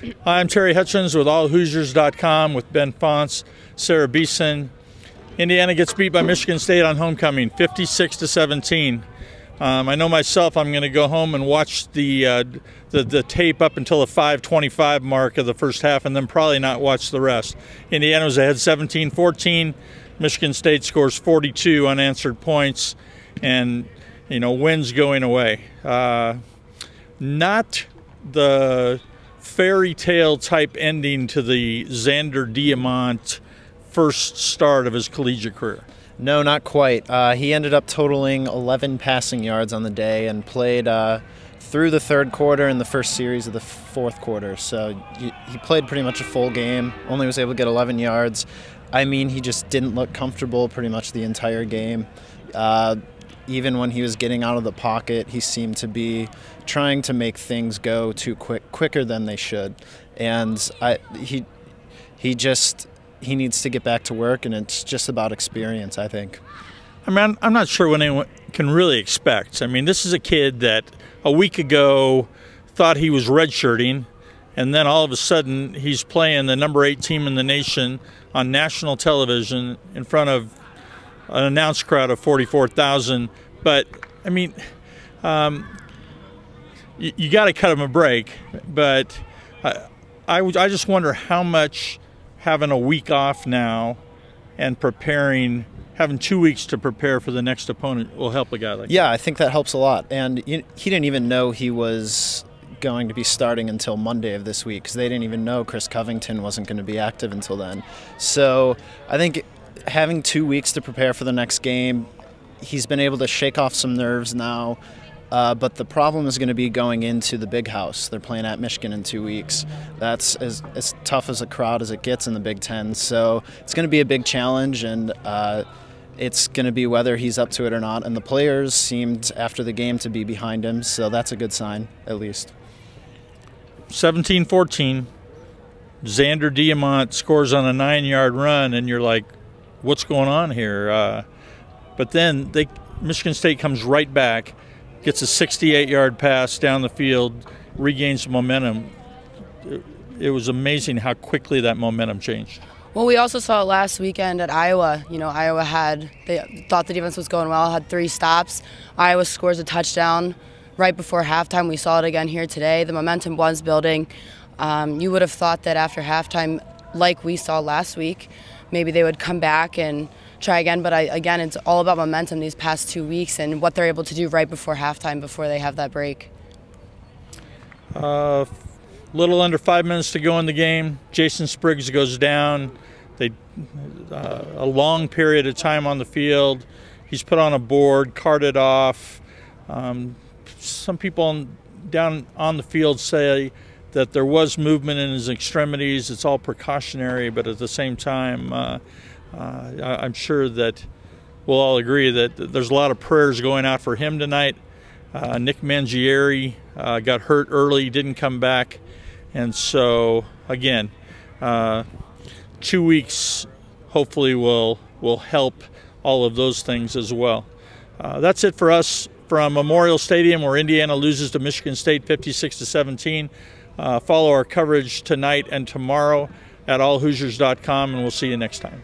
Hi, I'm Terry Hutchins with AllHoosiers.com with Ben Fonts, Sarah Beeson. Indiana gets beat by Michigan State on homecoming, 56-17. I know myself, I'm going to go home and watch the tape up until the 5:25 mark of the first half and then probably not watch the rest. Indiana was ahead 17-14. Michigan State scores 42 unanswered points and, wins going away. Not the fairy tale type ending to the Xander Diamant first start of his collegiate career. No, not quite. He ended up totaling 11 passing yards on the day and played through the third quarter and the first series of the fourth quarter. So he played pretty much a full game, only was able to get 11 yards. I mean, he just didn't look comfortable pretty much the entire game. Even when he was getting out of the pocket, he seemed to be trying to make things go quicker than they should. And he needs to get back to work, and it's just about experience, I think. I mean, I'm not sure what anyone can really expect. I mean, this is a kid that a week ago thought he was redshirting, and then all of a sudden he's playing the number 8 team in the nation on national television in front of an announced crowd of 44,000. But, I mean, you got to cut him a break. But I just wonder how much having a week off now and having 2 weeks to prepare for the next opponent will help a guy like that. Yeah, I think that helps a lot. And he didn't even know he was going to be starting until Monday of this week because they didn't even know Chris Covington wasn't going to be active until then. So I think having 2 weeks to prepare for the next game, he's been able to shake off some nerves now. But the problem is going to be going into the Big House. They're playing at Michigan in 2 weeks. That's as tough as a crowd as it gets in the Big Ten. So it's going to be a big challenge, and it's going to be whether he's up to it or not. And the players seemed, after the game, to be behind him. So that's a good sign, at least. 17-14. Xander Diamant scores on a 9-yard run, and you're like, what's going on here? But then Michigan State comes right back, gets a 68-yard pass down the field, regains momentum. It was amazing how quickly that momentum changed. Well, we also saw it last weekend at Iowa. Iowa they thought the defense was going well, had 3 stops. Iowa scores a touchdown right before halftime. We saw it again here today. The momentum was building. You would have thought that after halftime, like we saw last week, maybe they would come back and try again. But again, it's all about momentum these past 2 weeks and what they're able to do right before halftime before they have that break. Little under 5 minutes to go in the game. Jason Spriggs goes down. A long period of time on the field. He's put on a board, carted off. Some people down on the field say that there was movement in his extremities. It's all precautionary, but at the same time, I'm sure that we'll all agree that there's a lot of prayers going out for him tonight. Nick Mangieri got hurt early, didn't come back. And so, again, 2 weeks hopefully will help all of those things as well. That's it for us from Memorial Stadium, where Indiana loses to Michigan State 56-17. Follow our coverage tonight and tomorrow at allhoosiers.com, and we'll see you next time.